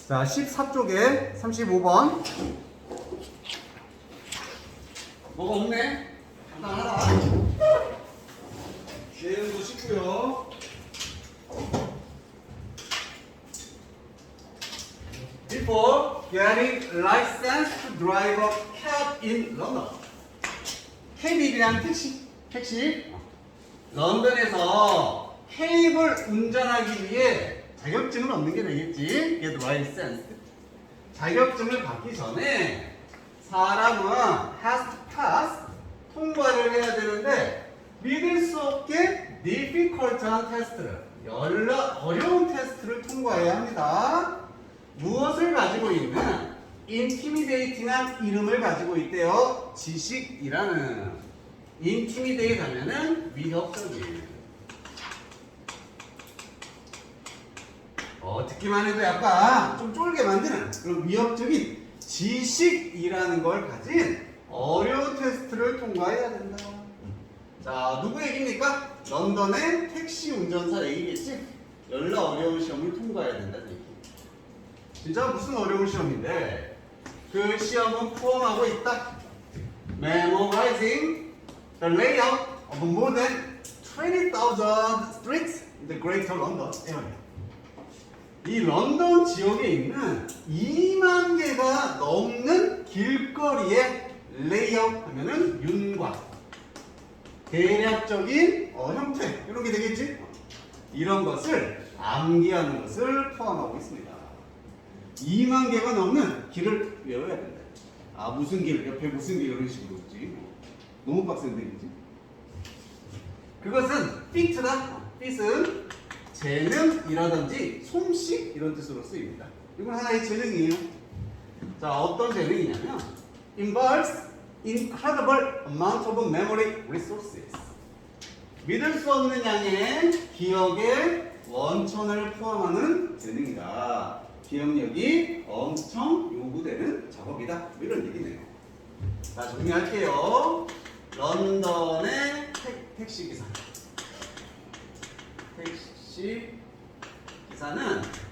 자, 14쪽에 35번. 뭐가 없네? 간단하다. 쉐일도 쉽고요. Before getting license to drive a cab in London. 캡이란 택시. 런던에서 캡을 운전하기 위해 자격증을 얻는 게 되겠지. Get license. 자격증을 받기 전에 사람은 has to pass 통과를 해야 되는데 믿을 수 없게 difficult한 테스트를 어려운 테스트를 통과해야 합니다. 무엇을 가지고 있는 intimidating한 이름을 가지고 있대요. 지식이라는. intimidate 하면은 위협적인. 듣기만 해도 약간 좀 쫄게 만드는 그런 위협적인 지식이라는 걸 가진 어려운 테스트를 통과해야 된다. 자, 누구 얘기입니까? 런던의 택시 운전사 얘기겠지? 열나 어려운 시험을 통과해야 된다는 얘기. 진짜 무슨 어려운 시험인데 그 시험은 포함하고 있다. Memorizing the layout of more than 20,000 streets in the Greater London area. 이 런던 지역에 있는 2만 개가 넘는 길거리의 레이아웃 하면은 윤곽, 대략적인 형태 이런 게 되겠지? 이런 것을 암기하는 것을 포함하고 있습니다. 2만 개가 넘는 길을 외워야 된다. 아, 무슨 길, 옆에 무슨 길 이런 식으로 있지. 너무 빡센데 그지? 그것은 fit다. fit은 재능이라든지 솜씨 이런 뜻으로 쓰입니다. 이건 하나의 재능이에요. 자, 어떤 재능이냐면 involves incredible amount of memory resources. 믿을 수 없는 양의 기억의 원천을 포함하는 재능이다. 기억력이 엄청 요구되는 작업이다. 이런 얘기네요. 자, 정리할게요. 런던의 택시기사. 택시기사는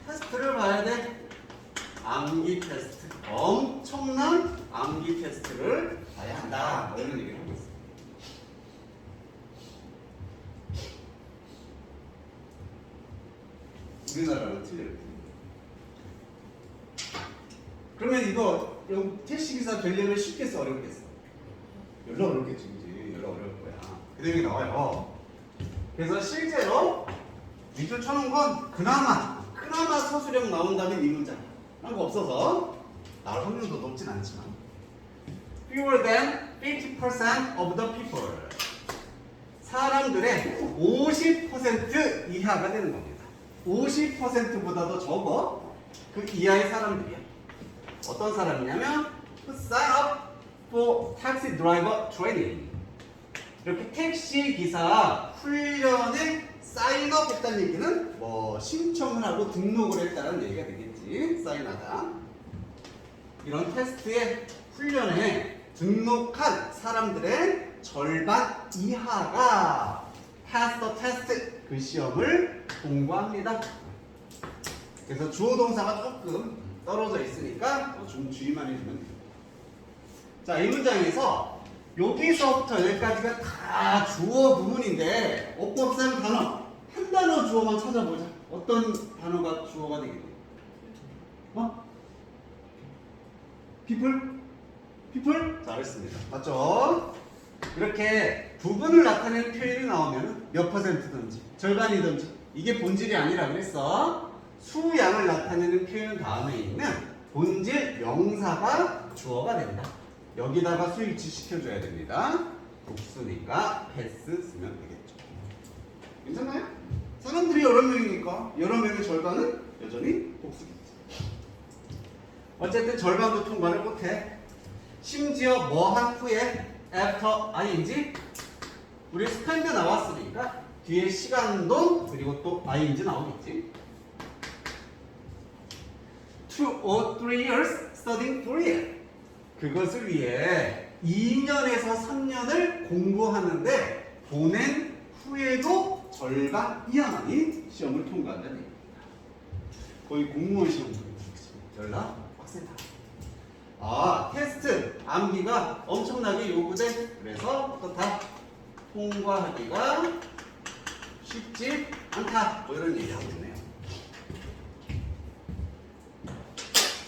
테스트를 봐야 돼. 암기 테스트. 엄청난 암기 테스트를 봐야 한다. 이런 얘기를 하고 있어요. 우리나라는 틀려요. 그러면 이거 택시기사 되려면 쉽겠어, 어렵겠어? 열나 어렵겠지, 그지? 열나 어려울 거야. 그 얘기 나와요. 그래서 실제로 밑줄 쳐놓은 건 그나마 서술형 나온다면 이 문장. 한 거 없어서 나올 확률도 높진 않지만 fewer than 50% of the people. 사람들의 50% 이하가 되는 겁니다. 50%보다도 적어. 그 이하의 사람들이야. 어떤 사람이냐면 who sign up for taxi driver training. 이렇게 택시 기사 훈련에 사인업 했다는 얘기는 뭐 신청을 하고 등록을 했다는 얘기가 되겠지. 사인하다. 이런 테스트에 훈련에 등록한 사람들의 절반 이하가 pass the test, 그 시험을 통과합니다. 그래서 주어 동사가 조금 떨어져 있으니까 좀 주의만 해주면 돼요. 자, 이 문장에서 여기서부터 여기까지가 다 주어 부분인데 어법상 단어 한 단어 주어만 찾아보자. 어떤 단어가 주어가 되겠니? people? 잘했습니다. 맞죠? 이렇게 부분을 나타내는 표현이 나오면 몇 퍼센트든지 절반이든지 이게 본질이 아니라 그랬어. 수양을 나타내는 표현 다음에 있는 본질 명사가 주어가 된다. 여기다가 수일치 시켜줘야 됩니다. 복수니까 패스 쓰면 되겠죠. 괜찮나요? 사람들이 여러 명이니까 여러 명의 절반은 여전히 복수겠지. 어쨌든 절반도 통과를 못해. 심지어 뭐 한 후에 after ing 우리 spend 나왔으니까 뒤에 시간도 그리고 또 ing 나오겠지. 2 or 3 years studying for it. 그것을 위해 2년에서 3년을 공부하는데 보낸 후에도 절반 이하만이 시험을 통과한다는 얘기입니다. 거의 공무원 시험 같습니다. 연락 빡세다. 아, 테스트 암기가 엄청나게 요구돼. 그래서 어떻다? 통과하기가 쉽지 않다. 뭐 이런 얘기하고 있네요.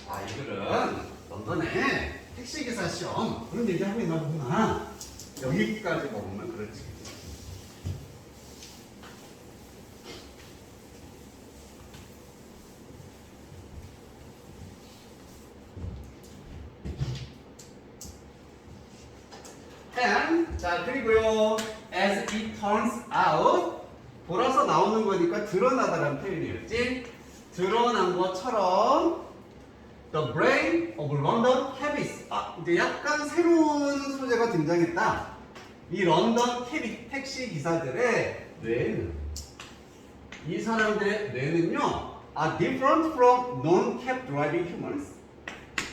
아, 이 글은 런던에 택시기사 시험 그런 얘기하고 있나 보구나. 여기까지 먹으면 그렇지. And, 자, 그리고요, as it turns out, 돌아서 나오는 거니까 드러나다라는 표현이었지. 드러난 것처럼 the brain of London cabbies. 아, 이제 약간 새로운 소재가 등장했다. 이 런던 캐비, 택시 기사들의 뇌는, 이 사람들의 뇌는요, are different from non-cab driving humans.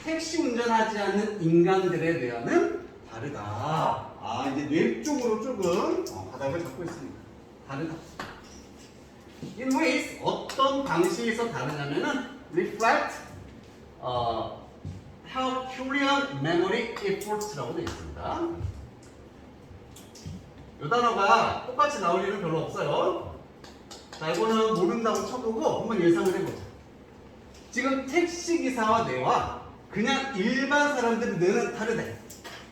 택시 운전하지 않는 인간들의 뇌와는 다르다. 아, 이제 뇌 쪽으로 조금 바닥을 잡고 있습니다. 다르다. In ways, 어떤 방식에서 다르냐면은 reflect Herculean memory efforts라고 되어 있습니다. 이 단어가 똑같이 나올 일은 별로 없어요. 자, 이거는 모른다고 쳐보고 한번 예상을 해보자. 지금 택시기사와 뇌와 그냥 일반 사람들의 뇌는 다르대.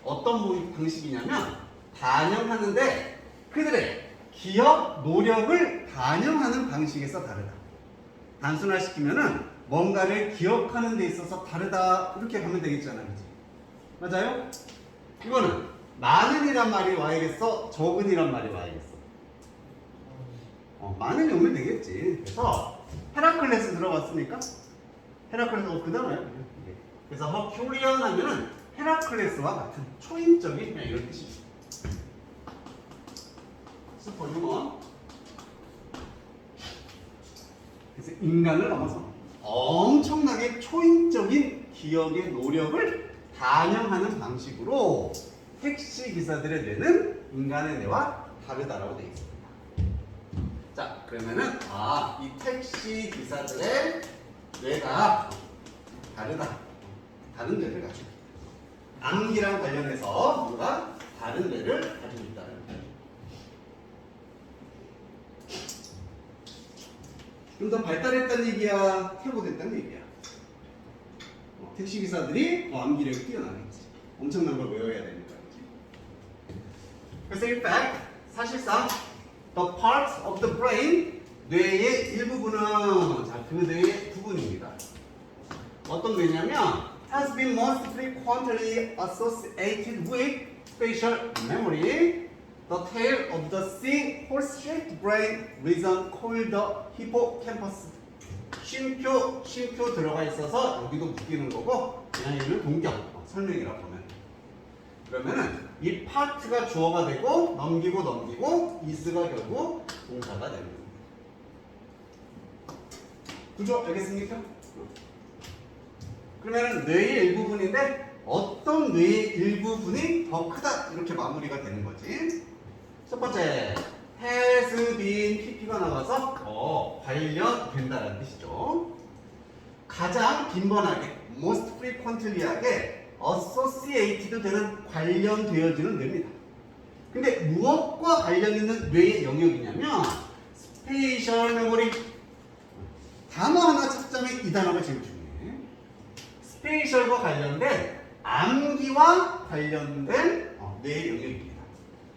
어떤 방식이냐면 반영하는데 그들의 기억, 노력을 반영하는 방식에서 다르다. 단순화시키면은 뭔가를 기억하는 데 있어서 다르다 이렇게 가면 되겠잖아, 그치? 맞아요? 이거는 많은이란 말이 와야겠어? 적은이란 말이 와야겠어? 많은이 오면 되겠지. 그래서 헤라클레스 들어봤습니까? 헤라클레스 그 단어야. 그래서 허큐리언 하면은 헤라클레스와 같은 초인적인 그냥 이런 뜻이죠. 슈퍼휴먼. 그래서 인간을 넘어서 엄청나게 초인적인 기억의 노력을 반영하는 방식으로 택시 기사들의 뇌는 인간의 뇌와 다르다라고 되어 있습니다. 자, 그러면은 이 택시 기사들의 뇌가 다르다. 다른 뇌를 가지고 있다. 암기랑 관련해서 뭔가 다른 뇌를 가지고 있다는 거예요. 좀 더 발달했다는 얘기야, 퇴보됐다는 얘기야. 택시 기사들이 더 암기력이 뛰어나겠지. 엄청난 걸 외워야 되니까. 그래서 in fact, 사실상 the parts of the brain, 뇌의 일부분은 그 뇌의 부분입니다. 어떤 뇌냐면 has been most frequently associated with spatial memory. The tail of the thin horse-shaped brain region called the hippocampus. 쉼표 들어가 있어서 여기도 묶이는 거고 그냥 얘는 동격, 설명이라 보면. 그러면은 이 파트가 주어가 되고 넘기고 is가 결국 동사가 되는 겁니다. 구조 알겠습니까? 그러면은 뇌의 일부분인데 어떤 뇌의 일부분이 더 크다 이렇게 마무리가 되는 거지. 첫 번째 has been pp가 나와서 관련된다는 뜻이죠. 가장 빈번하게 most frequently하게 associated 되는 관련되어지는 뇌입니다. 근데 무엇과 관련 있는 뇌의 영역이냐면 spatial memory. 단어 하나 찾자면 이 단어가 제일 중요해. 스페이셜과 관련된 암기와 관련된 뇌의 영역입니다.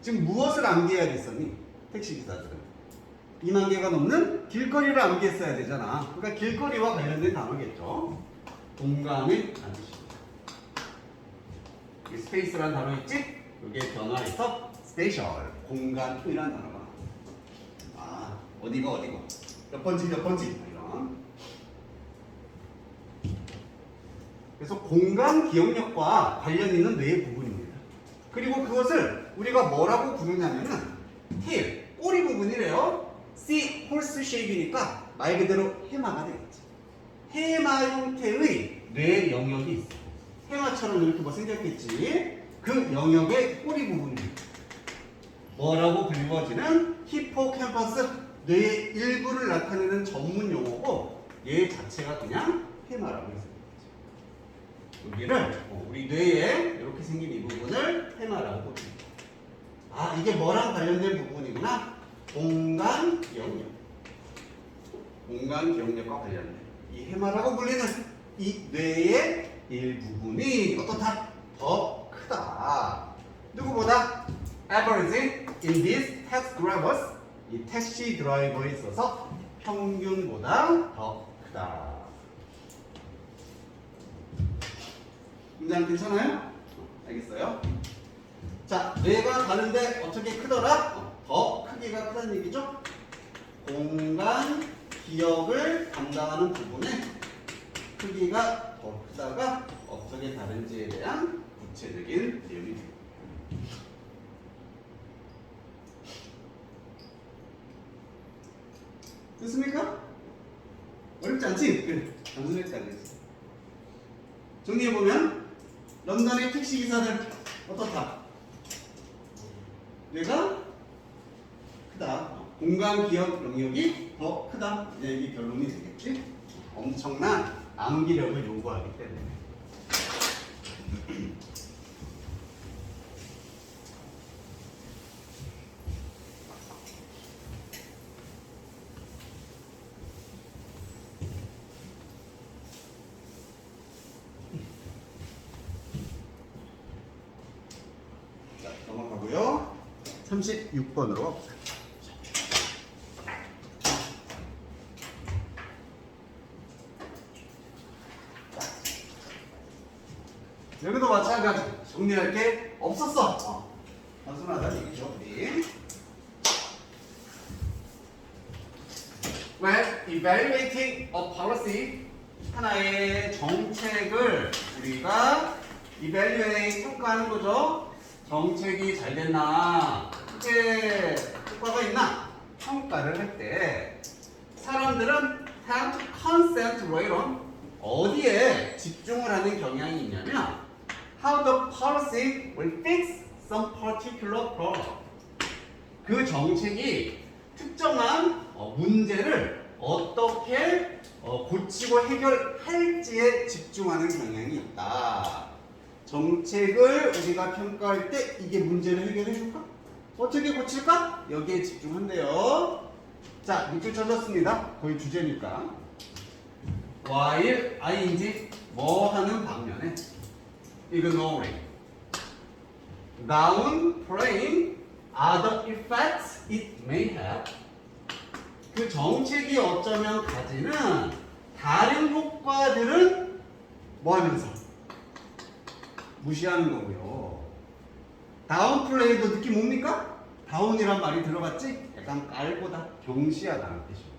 지금 무엇을 암기해야겠었니? 택시기사들은 2만 개가 넘는 길거리를 암기했어야 되잖아. 그러니까 길거리와 관련된 단어겠죠. 공간을 암기십니다. 이 스페이스라는 단어 있지? 이게 변화해서 스페이셜, 공간이라는 단어가 나와. 어디가 몇 번지 이런. 그래서 공간 기억력과 관련 있는 뇌의 부분입니다. 그리고 그것을 우리가 뭐라고 부르냐면은 테일, 꼬리 부분이래요. C, 홀스 쉐입이니까 말 그대로 해마가 되겠지. 해마 형태의 뇌 영역이 있어. 해마처럼 이렇게 뭐 생겼겠지. 그 영역의 꼬리 부분입니다. 뭐라고 불리워지는 히포캠퍼스, 뇌의 일부를 나타내는 전문 용어고 얘 자체가 그냥 해마라고 했습니다. 여기를 우리 뇌에 이렇게 생긴 이 부분을 해마라고 부릅니다. 아, 이게 뭐랑 관련된 부분이구나? 공간 기억력. 공간 기억력과 관련된 이 해마라고 불리는 이 뇌의 일부분이 어떻다? 더 크다. 누구보다? average in this taxi drivers. 이 택시 드라이버에 있어서 평균보다 더 크다. 문장 괜찮아요? 알겠어요? 자, 뇌가 다른데 어떻게 크더라? 더 크기가 크다는 얘기죠? 공간 기억을 담당하는 부분의 크기가 더 크다가 어떻게 다른지에 대한 구체적인 내용이 됩니다. 됐습니까? 어렵지 않지? 그래, 단순했다 그랬어. 정리해보면 런던의 택시기사들 어떻다? 뇌가 크다. 공간 기억 영역이 더 크다. 이게 결론이 되겠지? 엄청난 암기력을 요구하기 때문에. 자, 넘어가고요. 36번으로. 여기도 마찬가지. 정리할 게 없었어. 단순하다는 얘기죠, 우리. When evaluating a policy, 하나의 정책을 우리가 evaluate, 평가하는 거죠. 정책이 잘 됐나, 크게 효과가 있나 평가를 할 때 사람들은 have to concentrate on 어디에 집중을 하는 경향이 있냐면 how the policy will fix some particular problem. 그 정책이 특정한 문제를 어떻게 고치고 해결할지에 집중하는 경향이 있다. 정책을 우리가 평가할 때 이게 문제를 해결해 줄까? 어떻게 고칠까? 여기에 집중한대요. 자, 밑줄 쳐졌습니다. 거의 주제니까. while ing 뭐 하는 방면에 ignoring, downplaying other effects it may have. 그 정책이 어쩌면 가지는 다른 효과들은 뭐 하면서 무시하는 거고요. 다운플레이도 느낌 뭡니까? 다운이란 말이 들어봤지? 약간 깔보다 경시하다는 뜻입니다.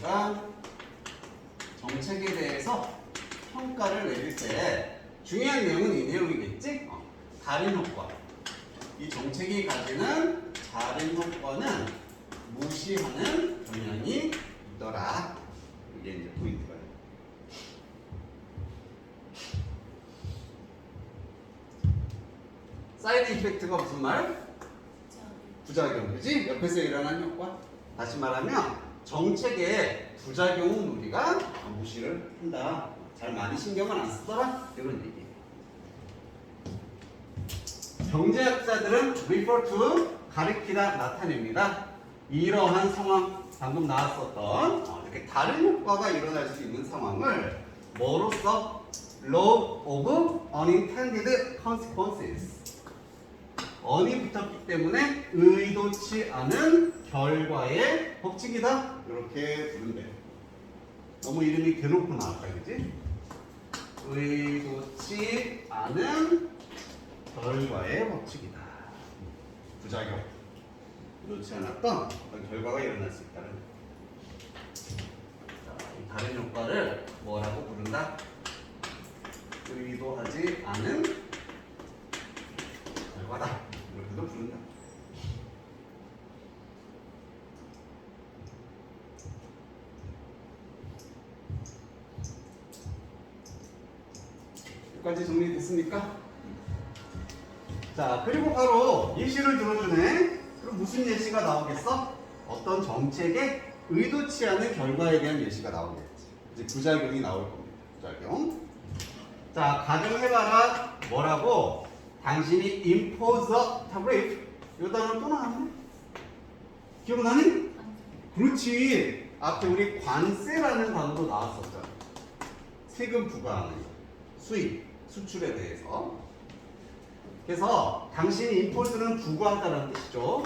그러니까 정책에 대해서 평가를 내릴 때 중요한 내용은 이 내용이겠지? 다른 효과. 이 정책이 가지는 다른 효과는 무시하는 경향이 있더라. 이게 이제 포인트가요. 사이드 이펙트가 무슨 말? 부작용, 그지? 옆에서 일어나는 효과. 다시 말하면 정책의 부작용은 우리가 무시를 한다. 잘 많이 신경을 안 쓰더라. 이런 얘기. 경제학자들은 refer to 가리키다, 나타냅니다. 이러한 상황, 방금 나왔었던 이렇게 다른 효과가 일어날 수 있는 상황을 뭐로써 law of unintended consequences. 언이 붙었기 때문에 의도치 않은 결과의 법칙이다. 이렇게 부른대요. 너무 이름이 대놓고 나왔다, 그지? 의도치 않은 결과의 법칙이다. 부작용. 의도치 않았던 어떤 결과가 일어날 수 있다는. 자, 이 다른 효과를 뭐라고 부른다? 의도하지 않은 결과다. 이렇게도 부른다. 여기까지 정리됐습니까? 자, 그리고 바로 예시를 들어주네. 그럼 무슨 예시가 나오겠어? 어떤 정책에 의도치 않은 결과에 대한 예시가 나오겠지. 이제 부작용이 나올 겁니다. 부작용. 자, 가정해봐라. 뭐라고? 당신이 impose a tariff. 이 단어 또 나왔네? 기억나니? 그렇지. 앞에 우리 관세라는 단어도 나왔었잖아. 세금 부과하는 거. 수입, 수출에 대해서. 그래서 당신이 impose는 부과하다는 뜻이죠.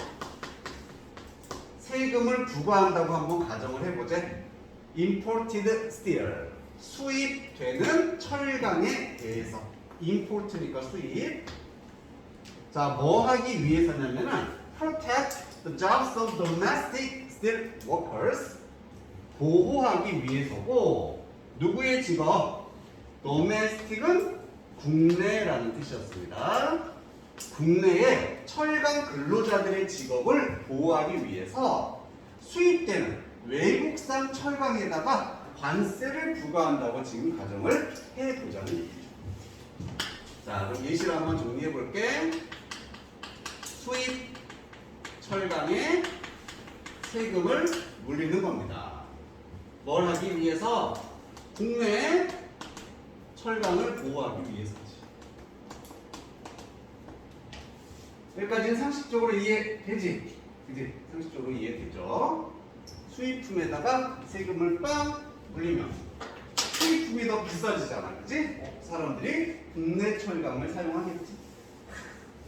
세금을 부과한다고 한번 가정을 해보자. imported steel. 수입되는 철강에 대해서. import니까 수입. 자, 뭐 하기 위해서냐면은 protect the jobs of domestic steel workers. 보호하기 위해서고, 누구의 직업? domestic은 국내라는 뜻이었습니다. 국내의 철강 근로자들의 직업을 보호하기 위해서 수입되는 외국산 철강에다가 관세를 부과한다고 지금 가정을 해보자는 얘기죠. 자, 그럼 예시를 한번 정리해 볼게. 수입 철강에 세금을 물리는 겁니다. 뭘 하기 위해서? 국내 철강을 보호하기 위해서지. 여기까지는 상식적으로 이해되지? 그지? 상식적으로 이해되죠? 수입품에다가 세금을 빵 물리면 수입품이 더 비싸지잖아. 그지? 사람들이 국내 철강을 사용하겠지.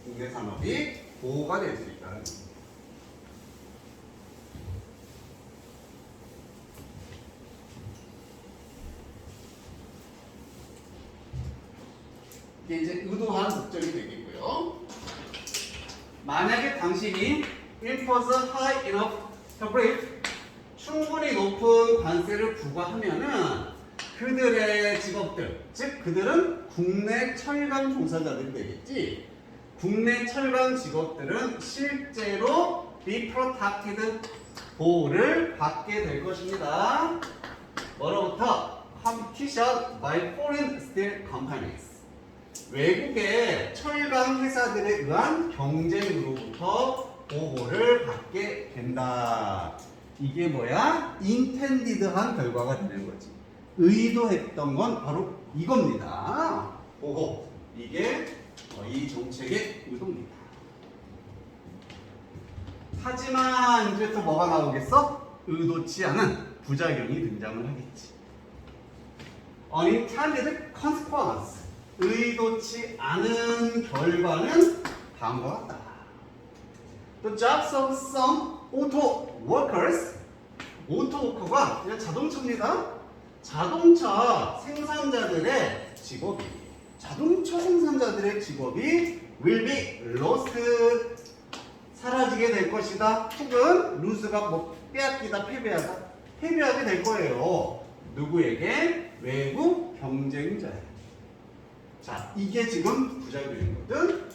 국내 산업이 보호가 될 수 있다는 거지. 이게 이제 의도한 목적이 되겠고요. 만약에 당신이 impose high enough tariff, 충분히 높은 관세를 부과하면은 그들의 직업들, 즉 그들은 국내 철강 종사자들이 되겠지. 국내 철강 직업들은 실제로 be protected, 보호를 받게 될 것입니다. 뭐로부터? competition by foreign steel companies. 외국의 철강 회사들에 의한 경쟁으로부터 보호를 받게 된다. 이게 뭐야? intended한 결과가 되는 거지. 의도했던 건 바로 이겁니다. 보호. 이게 이 정책의 의도입니다. 하지만 이제 또 뭐가 나오겠어? 의도치 않은 부작용이 등장을 하겠지. unintended consequence. 의도치 않은 결과는 다음과 같다. The jobs of some auto workers. 오토워커가 그냥 자동차입니다. 자동차 생산자들의 직업이, 자동차 생산자들의 직업이 will be lost, 사라지게 될 것이다. 혹은 lose가 뭐 빼앗기다, 패배하다, 패배하게 될 거예요. 누구에게? 외국 경쟁자에. 자, 이게 지금 부작용이거든.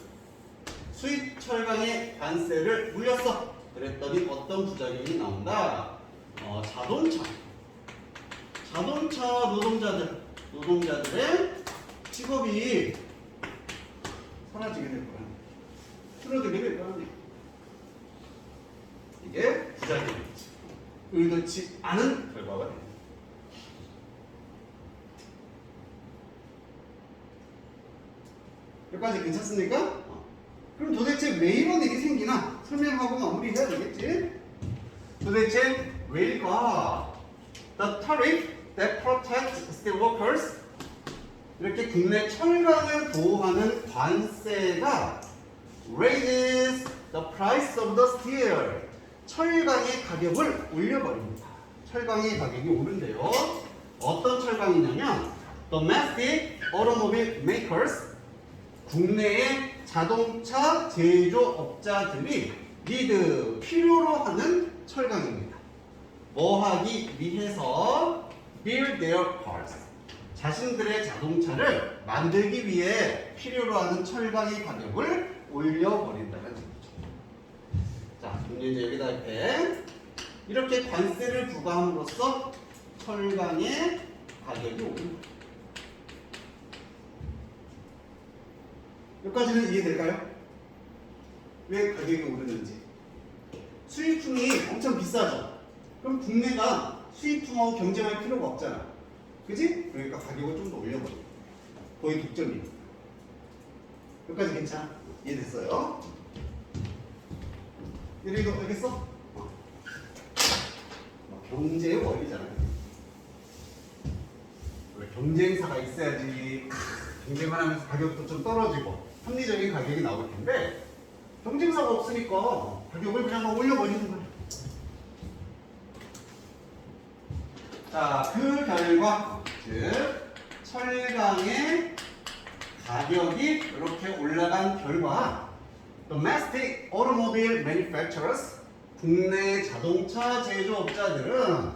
수입 철강에 관세를 물렸어. 그랬더니 어떤 부작용이 나온다? 자동차 노동자들의 직업이 사라지게 될 거야. 줄어들게 될 거야. 이게 부작용이지. 의도치 않은 결과가 됩니다. 여기까지 괜찮습니까? 그럼 도대체 왜 이런 일이 생기나 설명하고 마무리해야 되겠지? 도대체 왜일까? The tariff that protects steel workers, 이렇게 국내 철강을 보호하는 관세가 raises the price of the steel, 철강의 가격을 올려버립니다. 철강의 가격이 오른대요. 어떤 철강이냐면 domestic automobile makers, 국내의 자동차 제조업자들이 need, 필요로 하는 철강입니다. 뭐 하기 위해서? build their cars, 자신들의 자동차를 만들기 위해 필요로 하는 철강의 가격을 올려버린다는 얘기죠. 자, 문제 여기다 이렇게 관세를 부과함으로써 철강의 가격이 오릅니다. 여기까지는 이해될까요? 왜 가격이 오르는지. 비싸죠. 그럼 국내가 수입품하고 경쟁할 필요가 없잖아. 그지? 그러니까 가격을 좀 더 올려버려. 거의 독점이에요. 여기까지 괜찮아? 이해됐어요? 이래도 알겠어? 경제의 원리잖아요. 경쟁사가 있어야지 경쟁을 하면서 가격도 좀 떨어지고 합리적인 가격이 나올 텐데 경쟁사가 없으니까 가격을 그냥 막 올려버리는 거야. 자, 그 결과 즉 철강의 가격이 이렇게 올라간 결과 domestic automobile manufacturers 국내 자동차 제조업자들은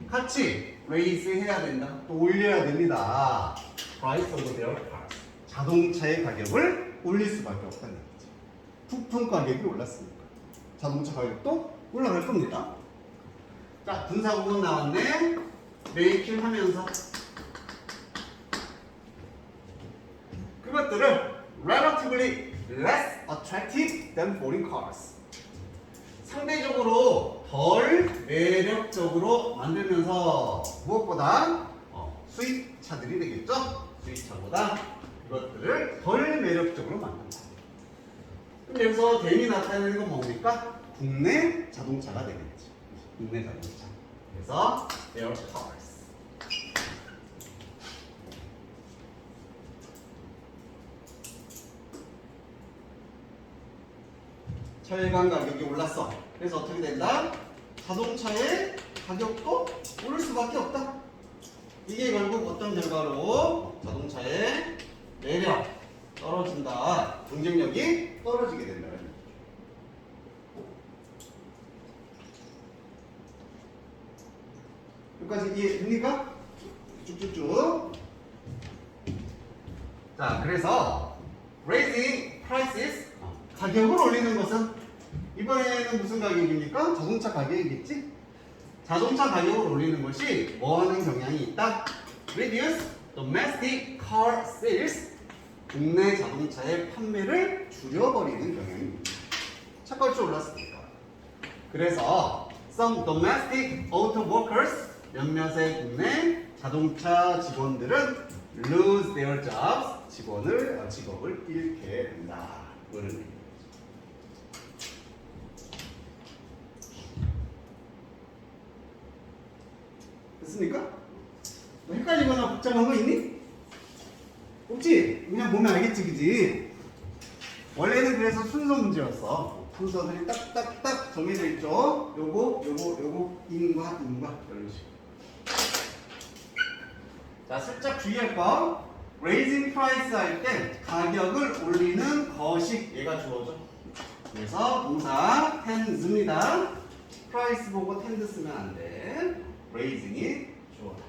같이 raise 해야 된다. 또 올려야 됩니다. price of their cars. 자동차의 가격을 올릴 수밖에 없다는 얘기죠. 부품 가격이 올랐으니까 자동차 가격도 올라갈 겁니다. 자, 분사구문 나왔네. make 하면서 그것들을 relatively less attractive than foreign cars. 상대적으로 덜 매력적으로 만들면서 무엇보다 수입차들이 되겠죠? 수입차보다 그것들을 덜 매력적으로 만든다. 그럼 여기서 댐이 나타내는 건 뭡니까? 국내 자동차가 되겠죠. 국내 자동차. 그래서 their cars. 철강 가격이 올랐어. 그래서 어떻게 된다? 자동차의 가격도 오를 수밖에 없다. 이게 결국 어떤 결과로 자동차의 매력 떨어진다. 경쟁력이 떨어지게 된다. 여기까지 이해됩니까? 쭉쭉쭉. 자, 그래서 raising prices 가격을 올리는 것은 이번에는 무슨 가격입니까? 자동차 가격이겠지? 자동차 가격을 올리는 것이 뭐 하는 경향이 있다? Reduce domestic car sales. 국내 자동차의 판매를 줄여버리는 경향입니다. 차값이 올랐으니까. 그래서 some domestic auto workers, 몇몇의 국내 자동차 직원들은 lose their jobs, 직업을 잃게 된다. 그런 의미. 됐습니까? 뭐 헷갈리거나 복잡한 거 있니? 없지? 그냥 보면 알겠지, 그지? 원래는 그래서 순서 문제였어. 순서들이 딱딱딱 정해져 있죠? 요거, 인과, 이런 식으로. 자, 살짝 주의할 거. raising price 할 때 가격을 올리는 거식, 얘가 주어져. 그래서 동사 tends입니다. price 보고 tend 쓰면 안 돼. raising이 주어다.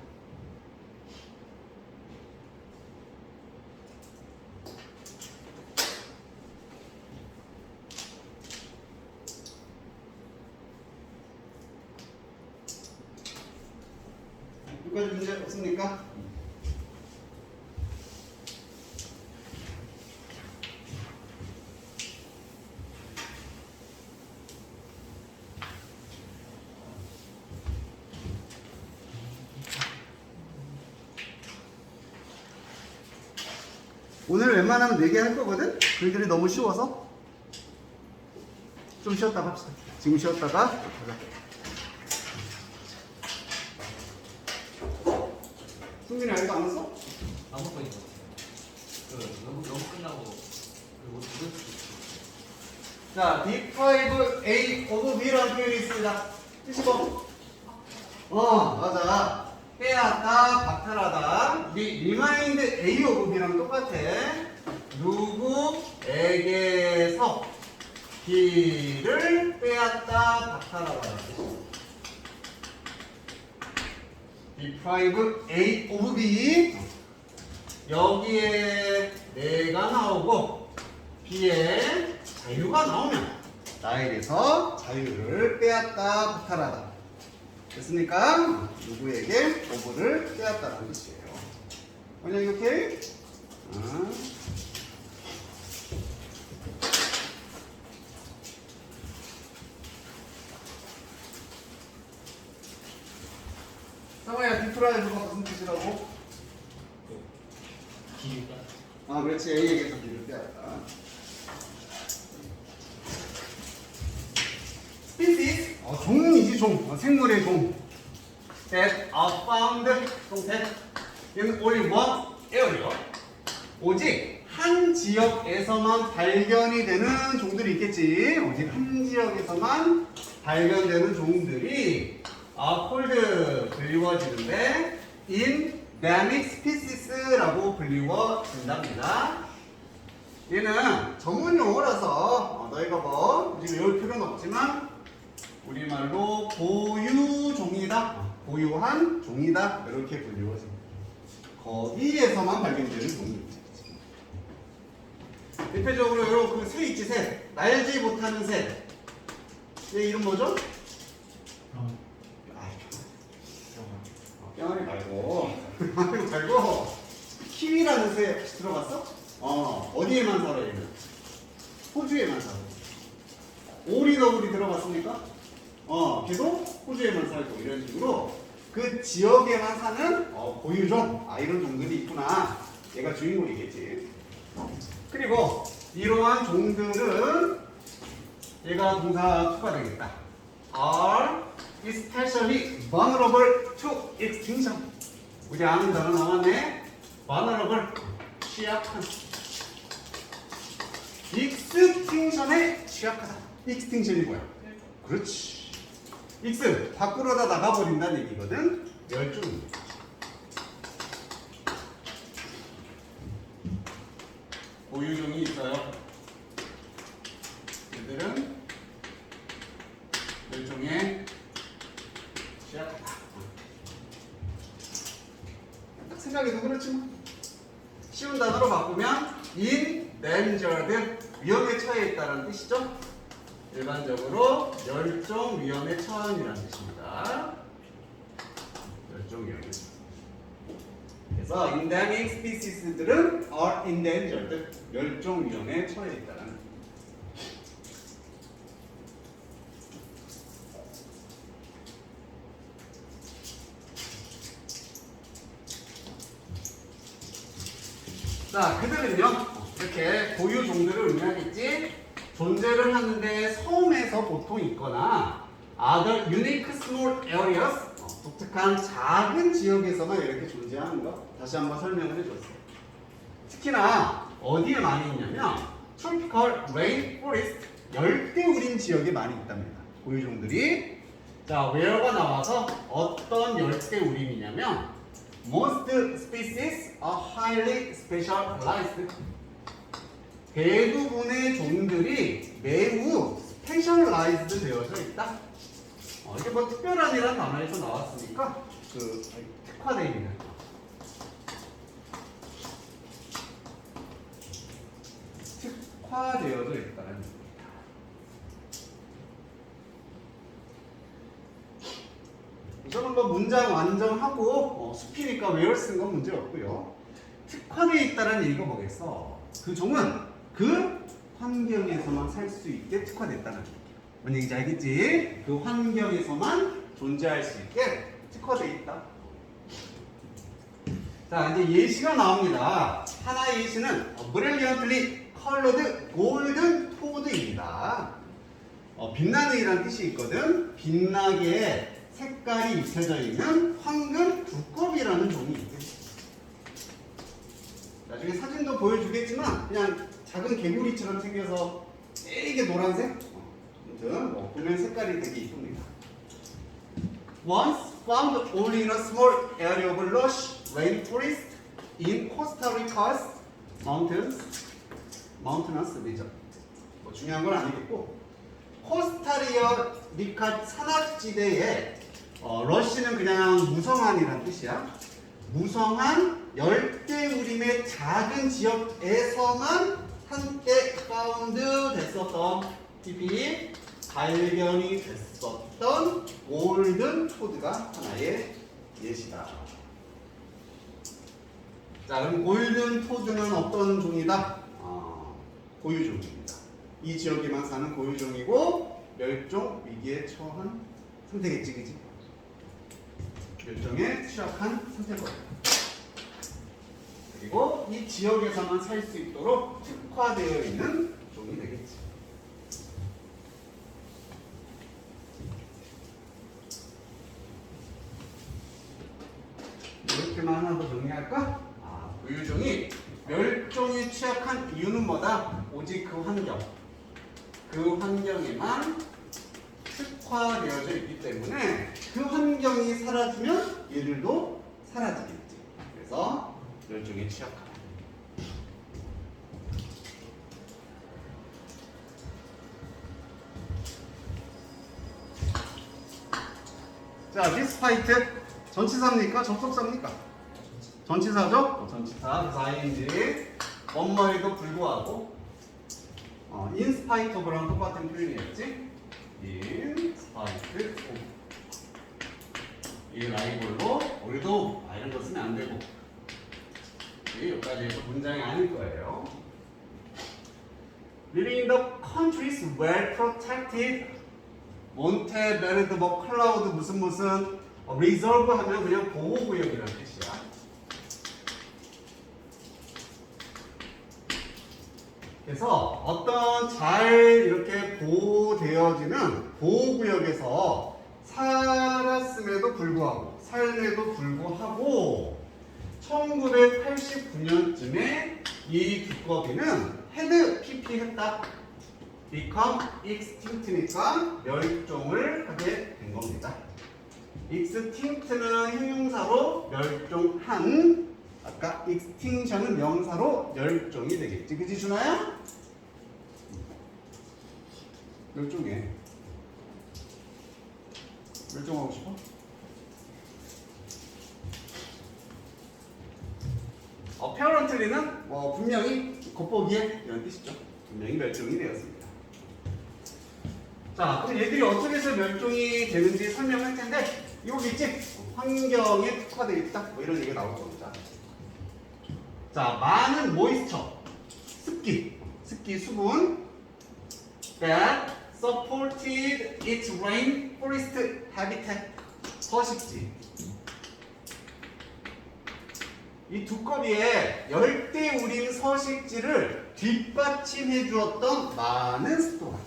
여기까지 문제 없습니까? 오늘 웬만하면 4개 할 거거든? 글들이 너무 쉬워서 좀 쉬었다가 합시다. 지금 쉬었다가 승진이 아직도 안 왔어? 안 먹고 있는 것 같아요. 너무 끝나고 그리고 자, D5A 오브 B라는 표현이 있습니다. 뜻이 맞아. 빼앗다, 박탈하다. 리마인드 A 오브 B랑 똑같아. 누구에게서 B를 빼앗다, 박탈하다. D5A 오브 B. 여기에 내가 나오고 B에 자유가 나오면 나에게서 자유를 빼앗다, 박탈하다. 됐습니까? 누구에게 오브를 빼앗다라는 뜻이에요. 원래 이렇게 디프라이브가 무슨 뜻이라고? 기울다. 아, 그렇지. A에게서 B를 빼앗다. species, 종이지, 종. 생물의 종. that are found, that in only one area. 오직 한 지역에서만 발견이 되는 종들이 있겠지. 오직 한 지역에서만 발견되는 종들이 called 불리워지는데 endemic species라고 불리워진답니다. 얘는 전문 용어라서 너희가 뭐 지금 외울 필요는 없지만 우리말로 고유종이다, 고유한 종이다 이렇게 불리워집니다. 거기에서만 발견되는 종이죠. 대표적으로 여러분 그 새 있지, 새. 날지 못하는 새. 얘 이름 뭐죠? 뿅아리 말고 키위라는 새 혹시 들어봤어? 어디에만 살아 얘는? 호주에만 살아. 오리너구리 들어봤습니까? 계속 호주에만 살고 이런 식으로 그 지역에만 사는 고유종, 이런 종들이 있구나. 얘가 주인공이겠지. 그리고 이러한 종들은 얘가 동사 투가 되겠다. are especially vulnerable to extinction. 우리 아는 단어 나왔네. vulnerable, 취약한. extinction에 취약하다. extinction이 뭐야? 그렇지. x 밖으로 다 나가버린다는 얘기거든. 멸종입니다. 고유종이 있어요. 얘들은 멸종에 취약하다. 딱 생각해도 그렇지만 쉬운 단어로 바꾸면 endangered, 위험에 처해 있다는 뜻이죠. 일반적으로 멸종 위험에 처한이라는 뜻입니다. 멸종 위험에. 그래서 endemic species들은 are endangered, 멸종 위험에 처해 있다는. 자, 그들은요 이렇게 고유 종들을 의미하겠지. 존재를 하는데 섬에서 보통 있거나 other unique small areas, 독특한 작은 지역에서만 이렇게 존재하는 거 다시 한번 설명을 해줬어요. 특히나 어디에 많이 있냐면 tropical rainforest, 열대우림 지역에 많이 있답니다. 고유종들이. 자, where가 나와서 어떤 열대우림이냐면 most species are highly specialized. 대부분의 종들이 매우 스페셜라이즈드 되어져 있다. 이게 뭐 특별한이라는 단어에서 나왔으니까 그 특화되어 있는. 특화되어져 있다는 얘기입니다. 우선은 뭐 문장 완성하고 숲이니까 외울 쓴 건 문제 없고요. 특화되어 있다는 얘기가 뭐겠어? 그 종은 그 환경에서만 살 수 있게 특화됐다는 얘기야. 뭔 얘기인지 알겠지? 그 환경에서만 존재할 수 있게 특화되어 있다. 자, 이제 예시가 나옵니다. 하나의 예시는 brilliantly colored golden toad입니다. 빛나는이라는 뜻이 있거든. 빛나게 색깔이 입혀져 있는 황금 두꺼비라는 종이 있대. 나중에 사진도 보여주겠지만 그냥 작은 개구리처럼 생겨서 되게 노란색? 아무튼 보면 색깔이 되게 이쁩니다. Once found only in a small area of lush rainforest in Costa Rica's mountainous region. 뭐 중요한 건 아니겠고, 코스타리카 산악지대에 러시는 그냥 무성한이란 뜻이야. 무성한 열대우림의 작은 지역에서만 한때 파운드 됐었던 잎이 발견이 됐었던 골든 토드가 하나의 예시다. 자, 그럼 골든 토드는 어떤 종이다? 고유종입니다. 이 지역에만 사는 고유종이고 멸종 위기에 처한 상태겠지, 그지? 멸종에 취약한 생태거예요. 그리고 이 지역에서만 살 수 있도록 특화되어 있는 종이 되겠지. 이렇게만 하나 더 정리할까? 부유종이 멸종에 취약한 이유는 뭐다? 오직 그 환경. 그 환경에만 특화되어져 있기 때문에 그 환경이 사라지면 얘들도 사라지겠지. 그래서 멸종에 취약하다. 자, 디스파이트 전치사입니까? 접속사입니까? 전치사죠? 전치사. 그래서 ing 엄마에도 불구하고 인스파이트 오브랑 똑같은 표현이었지? 인스파이트 오브. 이 라이벌로 올도 이런 거 쓰면 안 되고 여기까지 해서 문장이 아닐 거예요. Living in the countries well protected. 몬테베르드 뭐 클라우드 무슨 리저브 하면 그냥 보호구역이라는 뜻이야. 그래서 어떤 잘 이렇게 보호되어지는 보호구역에서 살았음에도 불구하고 삶에도 불구하고 1989년쯤에 이 두꺼비는 헤드 PP 했다. become extinct니까 멸종을 하게 된 겁니다. extinct는 형용사로 멸종한, 아까 extinction은 명사로 멸종이 되겠지. 그치 준아야? 멸종해. 멸종하고 싶어? apparently는 분명히 겉보기에 이런 뜻이죠. 분명히 멸종이 되었습니다. 자, 그럼 얘들이 어떻게 해서 멸종이 되는지 설명할 텐데, 이거 있지? 환경에 특화되어 있다. 뭐 이런 얘기가 나올 겁니다. 자, 많은 모이스처, 습기, 수분 that supported its rainforest habitat, 서식지. 이 두꺼비의 열대우림 서식지를 뒷받침해 주었던 많은 습도가,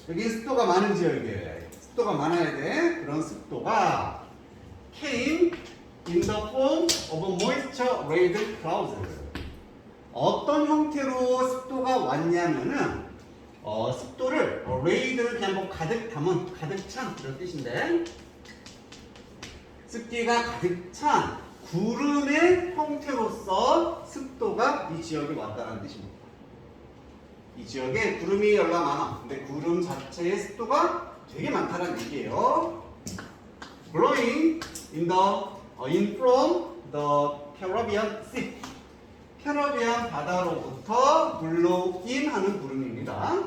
여기 습도가 많은 지역이에요. 습도가 많아야 돼. 그런 습도가 came in the form of moisture laden clouds. 어떤 형태로 습도가 왔냐면은 습도를 laden을 그냥 뭐 가득 담은, 가득 찬 이런 뜻인데, 습기가 가득 찬 구름의 형태로서 습도가 이 지역에 왔다는 뜻입니다. 이 지역에 구름이 연락 많아. 근데 구름 자체의 습도가 되게 많다는 얘기예요. Blowing in from the Caribbean Sea. 캐러비안 바다로부터 blowin 하는 구름입니다.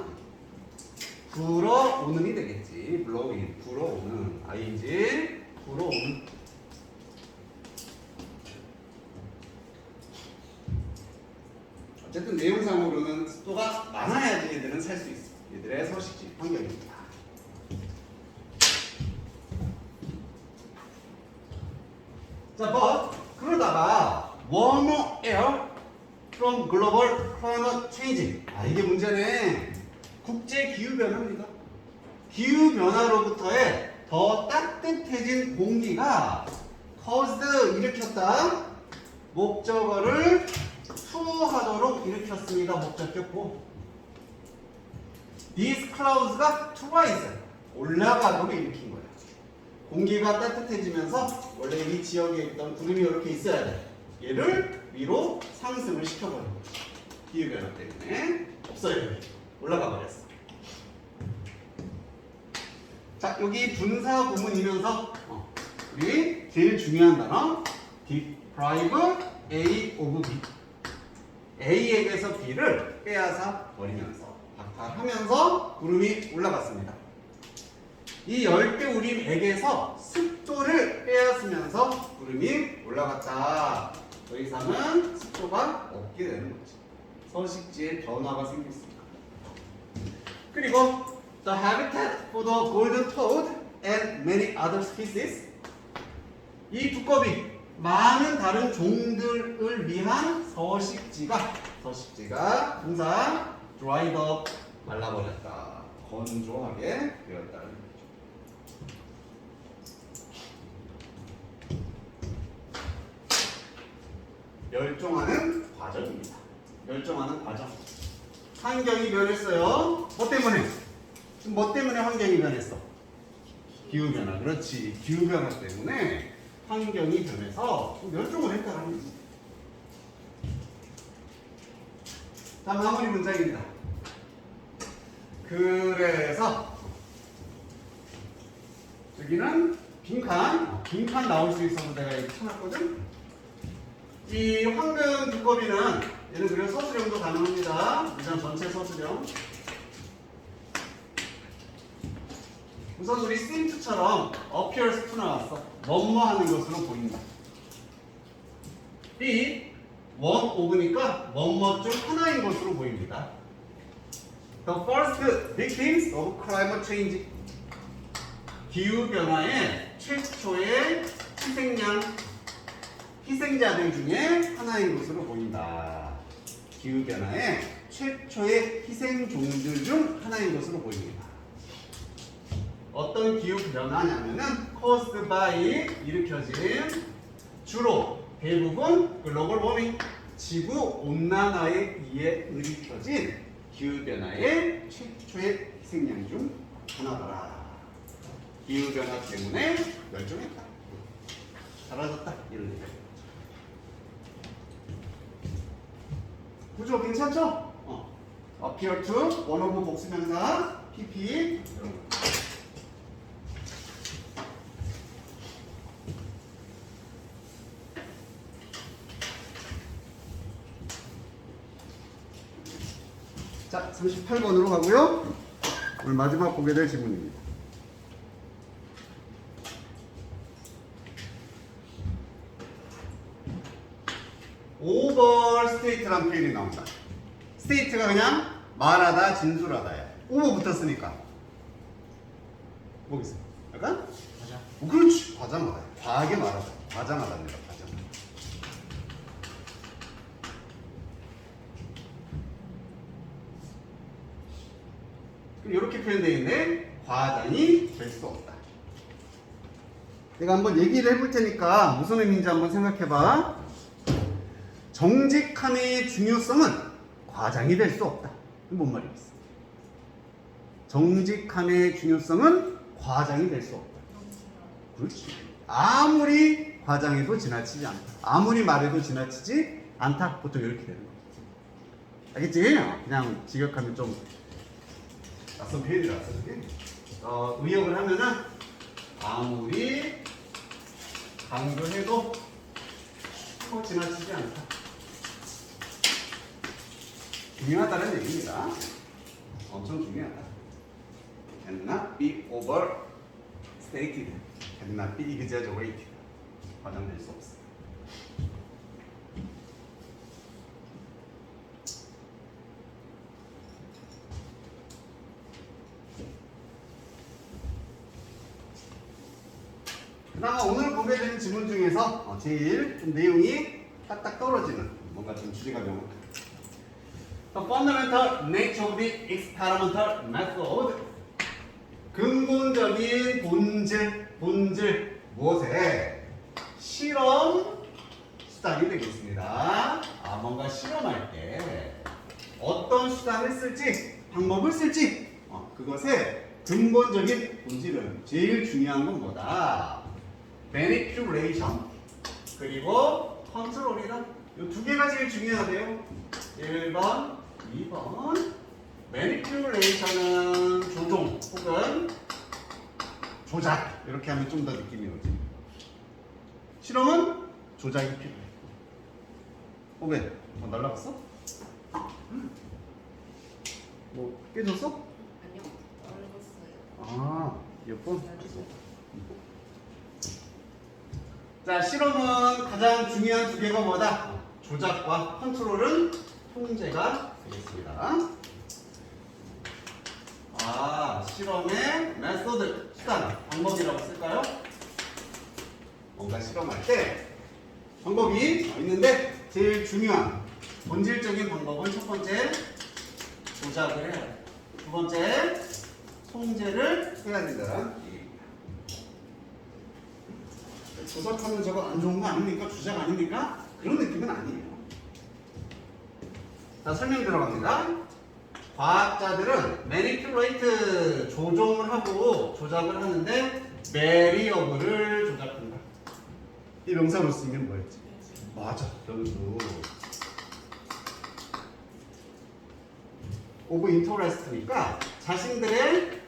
불어오는이 되겠지. blowin, 불어오는. ing, 불어오는. 어쨌든 내용상으로는 습도가 많아야지 얘들은 살 수 있어. 얘들의 서식지 환경입니다. 자, 그러다가 warmer air from global climate change. 이게 문제네. 국제 기후 변화입니다. 기후 변화로부터의 더 따뜻해진 공기가 caused 일으켰다. 목적어를 투하도록 일으켰습니다. 목적격 보. These clouds가 to rise, 올라가도록 일으킨 거예요. 공기가 따뜻해지면서 원래 이 지역에 있던 구름이 이렇게 있어야 돼. 얘를 위로 상승을 시켜버린 거죠. 기후변화 때문에 없어요. 올라가 버렸어. 자, 여기 분사 구문이면서 우리 제일 중요한 단어 deprive A of B. A에게서 B를 빼앗아 버리면서 박탈하면서 구름이 올라갔습니다. 이 열대우림액에서 습도를 빼앗으면서 구름이 올라갔다. 더 이상은 습도가 없게 되는 거죠. 서식지의 변화가 생겼습니다. 그리고 the habitat for the golden toad and many other species. 이 두꺼비 많은 다른 종들을 위한 서식지가 동사 dried up 말라버렸다. 건조하게 되었다는 거죠. 멸종하는 과정입니다. 멸종하는 과정. 환경이 변했어요. 뭐 때문에? 지금 뭐 때문에 환경이 변했어? 기후변화. 그렇지. 기후변화 때문에 환경이 변해서 멸종을 했다는 거지. 자, 마무리 문장입니다. 그래서 여기는 빈칸 나올 수 있어서 내가 이렇게 쳐놨거든. 이 황금 두꺼비는 얘는 그래서 서술형도 가능합니다. 일단 전체 서술형. 우선 우리 seems처럼 appears to 나왔어. 뭐뭐 하는 것으로 보인다. B, one of니까 뭐뭐 중 하나인 것으로 보입니다. The first victims of climate change. 기후변화의 최초의 희생자들 중에 하나인 것으로 보인다. 기후변화의 최초의 희생종들 중 하나인 것으로 보입니다. 어떤 기후변화냐면은 caused by 일으켜진 주로 대부분 글로벌 워밍 지구온난화에 의해 일으켜진 기후변화의 최초의 희생양 중 하나더라. 기후변화 때문에 멸종했다. 사라졌다. 이런 얘기. 구조 괜찮죠? appear to 원어브 복수명사 PP 이런 거. 자, 38번으로 가고요. 오늘 마지막 보게 될 지문입니다. overstate라는 표현이 나온다. state가 그냥 말하다, 진술하다야. over 붙었으니까 뭐겠어? 약간? 과장. 그렇지. 과장하다. 과하게 말하다. 과장하답니다. 과장. 이렇게 표현되어 있는데 과장이 될 수 없다. 내가 한번 얘기를 해볼 테니까 무슨 의미인지 한번 생각해봐. 정직함의 중요성은 과장이 될 수 없다. 뭔 말이겠어? 정직함의 중요성은 과장이 될 수 없다. 그렇지. 아무리 과장해도 지나치지 않다. 아무리 말해도 지나치지 않다. 보통 이렇게 되는 거야. 알겠지? 그냥 직역하면 좀 낯선 표현이라서 의역을 하면은 아무리 강조해도 지나치지 않다. 중요하다는 얘기입니다. 엄청 중요하다. cannot be overstated. cannot be exaggerated. 과장될 수 없어. 그나마 오늘 보게 되는 지문 중에서 제일 좀 내용이 딱딱 떨어지는 뭔가 좀 주제가 명확한 The fundamental nature of the experimental method. 근본적인 본질 무엇에? 실험 수단이 되겠습니다. 뭔가 실험할 때 어떤 수단을 쓸지 방법을 쓸지 그것의 근본적인 본질은 제일 중요한 건 뭐다? manipulation 그리고 컨트롤이다. 이 두 개가 제일 중요하대요. 1번, 2번. manipulation은 조종 혹은 조작 이렇게 하면 좀 더 느낌이 오지. 실험은 조작이 필요해. 왜? 날라갔어? 뭐 깨졌어? 아니요, 얼었어요. 이어폰? 자, 실험은 가장 중요한 두 개가 뭐다? 조작과 컨트롤은 통제가 되겠습니다. 실험의 메소드, 수단, 방법이라고 쓸까요? 뭔가 실험할 때 방법이 있는데 제일 중요한 본질적인 방법은 첫 번째 조작을 해야 돼. 두 번째 통제를 해야 된다는 얘기입니다. 조작하면 저거 안 좋은 거 아닙니까? 주작 아닙니까? 그런 느낌은 아니에요. 자, 설명 들어갑니다. 과학자들은 매니플레이트 조종을 하고 조작을 하는데 메리어블을 조작한다. 이 명사로 쓰면 뭐였지? 맞아, 변수. 오브 인터레스트니까 자신들의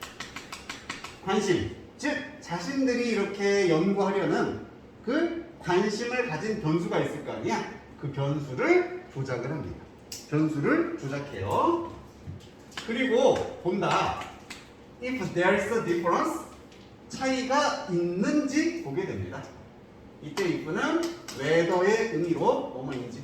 관심, 즉 자신들이 이렇게 연구하려는 그 관심을 가진 변수가 있을 거 아니야? 그 변수를 조작을 합니다. 변수를 조작해요. 그리고 본다. If there is a difference, 차이가 있는지 보게 됩니다. 이때 if는 whether의 의미로 뭐뭐인지.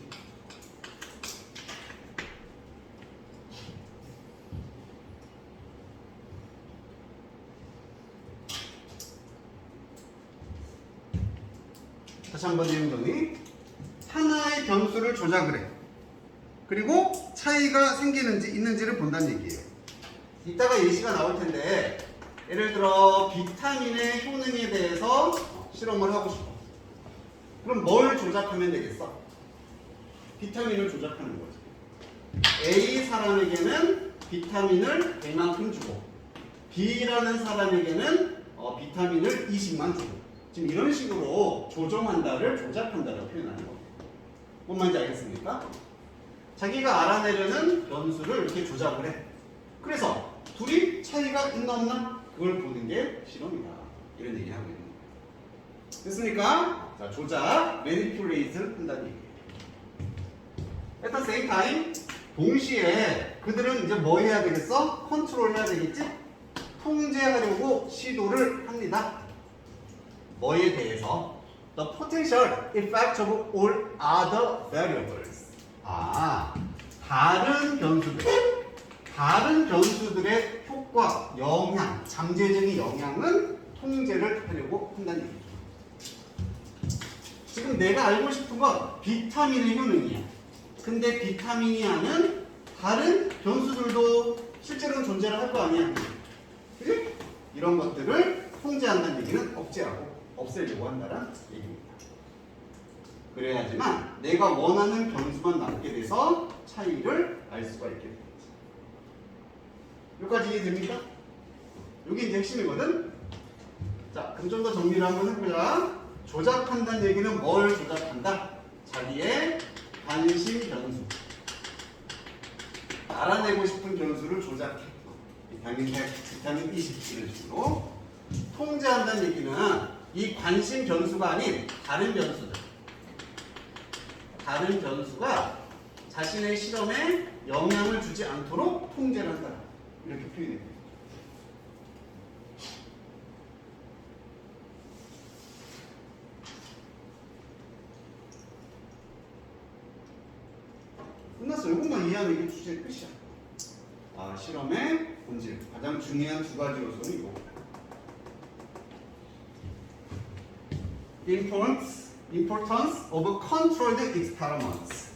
다시 한번 내용 정리. 하나의 변수를 조작을 해. 그리고 차이가 생기는지 있는지를 본다는 얘기예요. 이따가 예시가 나올 텐데 예를 들어 비타민의 효능에 대해서 실험을 하고 싶어. 그럼 뭘 조작하면 되겠어? 비타민을 조작하는 거지. A 사람에게는 비타민을 100만큼 주고 B라는 사람에게는 비타민을 20만 주고 지금 이런 식으로 조정한다를 조작한다라고 표현하는 거예요. 뭔 말인지 알겠습니까? 자기가 알아내려는 변수를 이렇게 조작을 해. 그래서 둘이 차이가 있나 없나? 그걸 보는 게 실험이다. 이런 얘기 하고 있는 거예요. 됐습니까? 자, 조작, manipulate를 한다는 얘기예요. At the same time, 동시에 그들은 이제 뭐 해야 되겠어? 컨트롤 해야 되겠지? 통제하려고 시도를 합니다. 뭐에 대해서? The potential effect of all other variables. 다른 변수들의 효과, 영향, 잠재적인 영향은 통제를 하려고 한다는 얘기죠. 지금 내가 알고 싶은 건 비타민의 효능이야. 근데 비타민이 하는 다른 변수들도 실제로는 존재를 할 거 아니야. 그지? 이런 것들을 통제한다는 얘기는 억제하고 없애려고 한다는 얘기입니다. 그래야지만 내가 원하는 변수만 남게 돼서 차이를 알 수가 있게 됩니다. 여기까지 이해됩니까? 여기 이제 핵심이거든? 자, 그럼 좀 더 정리를 한번 해보자. 조작한다는 얘기는 뭘 조작한다? 자기의 관심 변수. 알아내고 싶은 변수를 조작해. 비타민 100, 비타민 20 이런 식으로. 통제한다는 얘기는 이 관심 변수가 아닌 다른 변수들. 다른 변수가 자신의 실험에 영향을 주지 않도록 통제를 한다. 이렇게 표현해요. 끝났어. 이것만 이해하면 이게 주제의 끝이야. 실험의 본질. 가장 중요한 두 가지 요소는 이거다. Importance of controlled experiments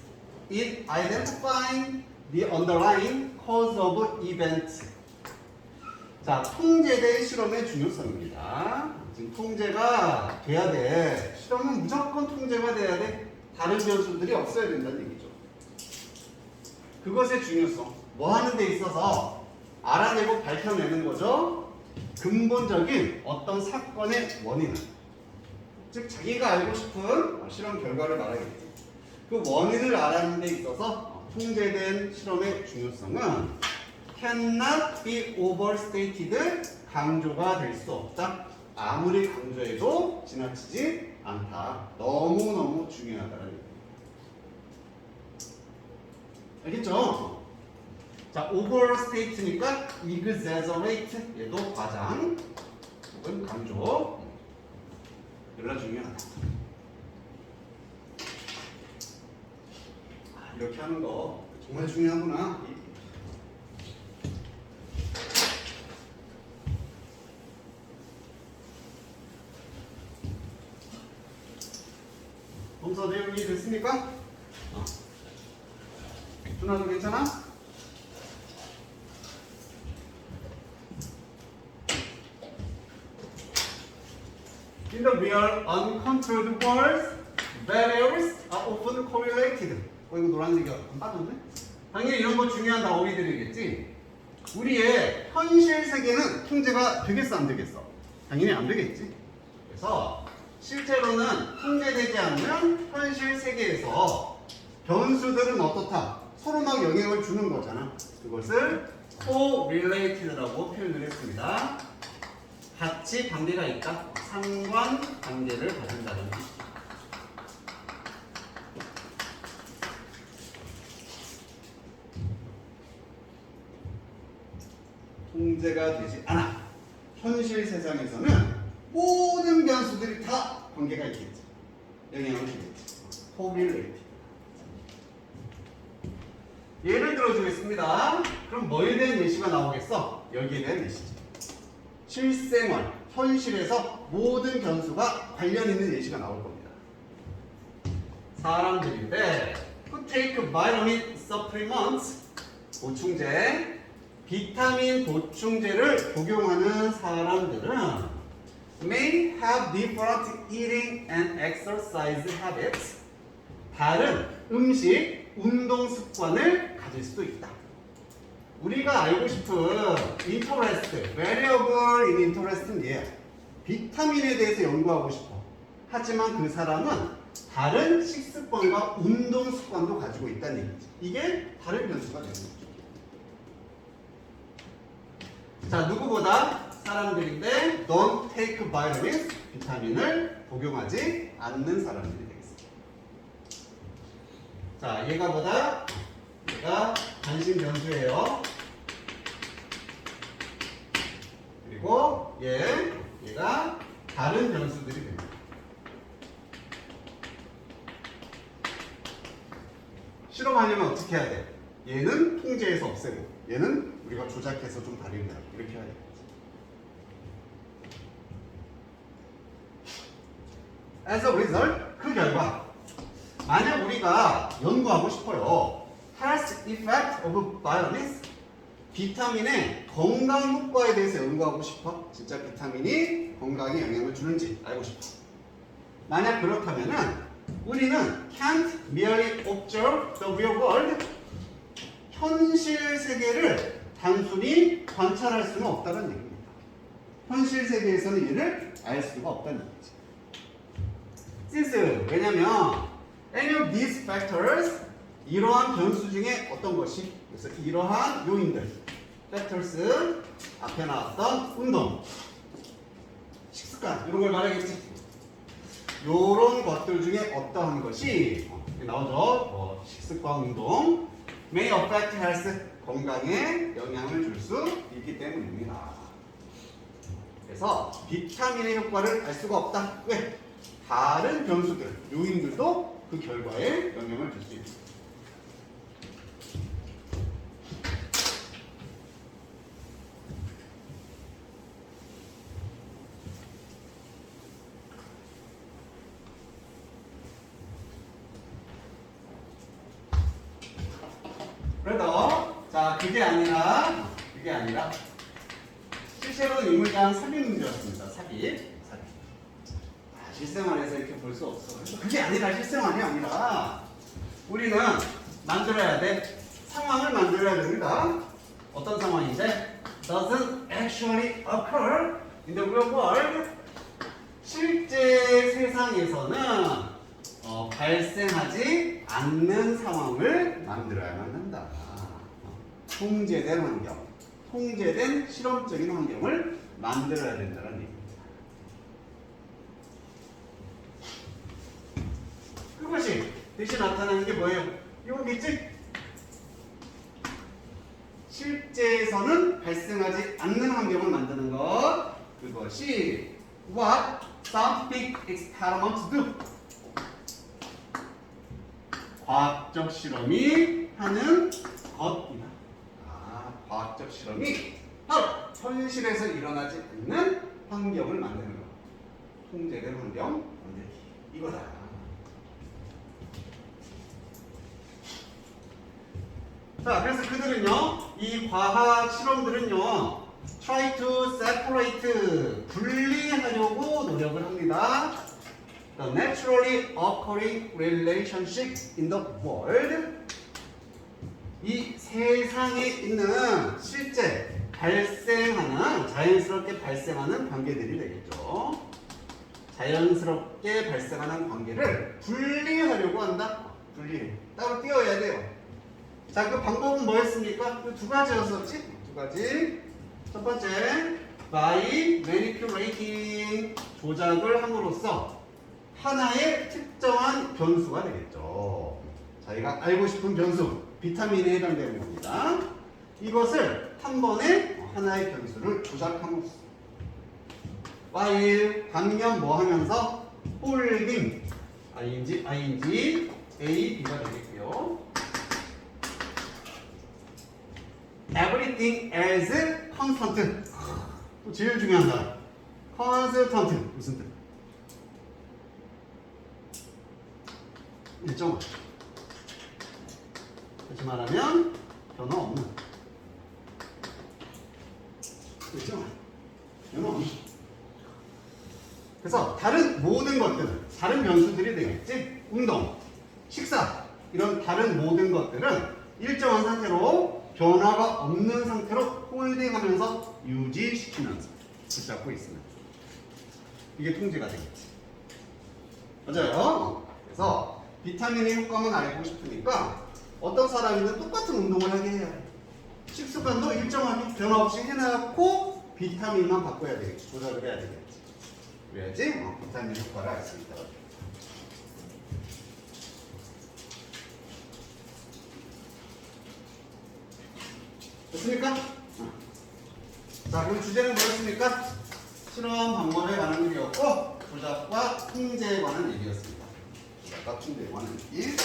in identifying the underlying cause of event. 자, 통제된 실험의 중요성입니다. 지금 통제가 돼야 돼. 실험은 무조건 통제가 돼야 돼. 다른 변수들이 없어야 된다는 얘기죠. 그것의 중요성. 뭐 하는 데 있어서 알아내고 밝혀내는 거죠. 근본적인 어떤 사건의 원인을. 즉 자기가 알고 싶은 실험 결과를 말하겠지. 그 원인을 알아내는 데 있어서 통제된 실험의 중요성은 cannot be overstated, 강조가 될 수 없다. 아무리 강조해도 지나치지 않다. 너무너무 중요하다는 얘기입니다. 알겠죠? 자, overstate니까 exaggerate, 얘도 과장 혹은 강조. 연락 중요하다. 이렇게 하는 거 정말 중요하구나. 검사 내용이 됐습니까? 준하도 괜찮아? In the real uncontrolled world, variables are often correlated. 이거 노란색이 안 빠졌네? 당연히 이런 거 중요한 단어들이겠지? 우리의 현실 세계는 통제가 되겠어, 안 되겠어? 당연히 안 되겠지? 그래서 실제로는 통제되지 않는 현실 세계에서 변수들은 어떻다? 서로 막 영향을 주는 거잖아. 그것을 correlated라고 표현을 했습니다. 같이 관계가 있다. 상관 관계를 가진다는 뜻. 통제가 되지 않아. 현실 세상에서는 모든 변수들이 다 관계가 있겠지. 영향을 주겠지. correlated. 예를 들어주겠습니다. 그럼 뭐에 대한 예시가 나오겠어? 여기에 대한 예시지. 실생활, 현실에서 모든 변수가 관련 있는 예시가 나올 겁니다. 사람들인데 who take vitamin supplements, 보충제, 비타민 보충제를 복용하는 사람들은 may have different eating and exercise habits, 다른 음식, 운동 습관을 가질 수도 있다. 우리가 알고 싶은 interest, variable in interest는 얘야. 비타민에 대해서 연구하고 싶어. 하지만 그 사람은 다른 식습관과 운동 습관도 가지고 있다는 얘기지. 이게 다른 변수가 되는 거죠. 자, 누구보다 사람들인데 don't take vitamins, 비타민을 복용하지 않는 사람들이 되겠습니다. 자, 얘가 관심 변수예요. 그리고 얘가 다른 변수들이 됩니다. 실험하려면 어떻게 해야 돼? 얘는 통제해서 없애고 얘는 우리가 조작해서 좀 다르게 이렇게 해야 돼. As a result, 그 결과 만약 우리가 연구하고 싶어요. Health effect of vitamins, 비타민의 건강 효과에 대해서 연구하고 싶어. 진짜 비타민이 건강에 영향을 주는지 알고 싶어. 만약 그렇다면은 우리는 can't merely observe the real world, 현실 세계를 단순히 관찰할 수는 없다는 얘기입니다. 현실 세계에서는 얘를 알 수가 없다는 얘기지. Since, 왜냐면 any of these factors, 이러한 변수 중에 어떤 것이, 그래서 이러한 요인들, factors, 앞에 나왔던 운동, 식습관, 이런 걸 말하겠지. 요런 것들 중에 어떠한 것이 나오죠. 식습관, 운동, may affect health, 건강에 영향을 줄 수 있기 때문입니다. 그래서 비타민의 효과를 알 수가 없다. 왜? 다른 변수들, 요인들도 그 결과에 영향을 줄 수 있습니다. 그래도 자 그게 아니라 실제로는 인물장 삽입 문제였습니다. 삽입. 실생활에서 이렇게 볼 수 없어. 그게 아니라 실생활이 아니라 우리는 만들어야 돼. 상황을 만들어야 됩니다. 어떤 상황인데 doesn't actually occur in the real world. 실제 세상에서는 발생하지 않는 상황을 만들어야만 한다. 통제된 환경, 통제된 실험적인 환경을 만들어야 된다는 얘기입니다. 그것이 대신 나타나는 게 뭐예요? 이거겠지? 실제에서는 발생하지 않는 환경을 만드는 것, 그것이 what scientific experiments do. 과학적 실험이 하는 것이다. 과학적 실험이 바로 현실에서 일어나지 않는 환경을 만드는 것. 통제된 환경 만들기. 이거다. 자, 그래서 그들은요, 이 과학 실험들은요, try to separate, 분리하려고 노력을 합니다. The naturally occurring relationship in the world. 이 세상에 있는 실제 발생하는, 자연스럽게 발생하는 관계들이 되겠죠. 자연스럽게 발생하는 관계를 분리하려고 한다. 분리. 따로 띄워야 돼요. 자, 그 방법은 뭐였습니까? 그 두 가지였었지? 두 가지. 첫 번째, by manipulating, 조작을 함으로써 하나의 특정한 변수가 되겠죠. 자기가 알고 싶은 변수, 비타민에 해당되는 겁니다. 이것을 한 번에 하나의 변수를 조작함으로써 while 반면 뭐 하면서 holding ing, a, b가 되겠고요. everything as constant. 또 제일 중요한 단어. constant. 무슨 뜻? 일정한. 다시 말하면 변화 없는. 일정한. 변화 없는. 그래서 다른 모든 것들은, 다른 변수들이 되겠지. 운동, 식사, 이런 다른 모든 것들은 일정한 상태로 변화가 없는 상태로 홀딩하면서 유지시키면서 붙잡고 있습니다. 이게 통제가 되겠지. 맞아요. 그래서 비타민의 효과만 알고 싶으니까 어떤 사람이든 똑같은 운동을 하게 해야 해. 식습관도 일정하게 변화 없이 해놓고 비타민만 바꿔야 되겠지. 조작을 해야 되겠지. 그래야지 비타민 효과를 알 수 있다. 됐습니까? 자, 그럼 주제는 뭐였습니까? 실험 방법에 관한 얘기였고, 조작과 통제에 관한 얘기였습니다. 조작과 통제에 관한 얘기.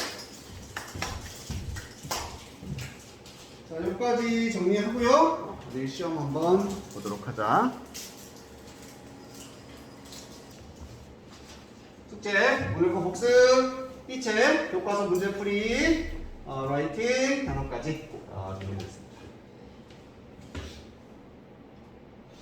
자, 여기까지 정리하고요. 내일 시험 한번 보도록 하자. 숙제, 오늘 거 복습, 이책, 교과서 문제풀이, 라이팅, 단어까지 준비됐습니다.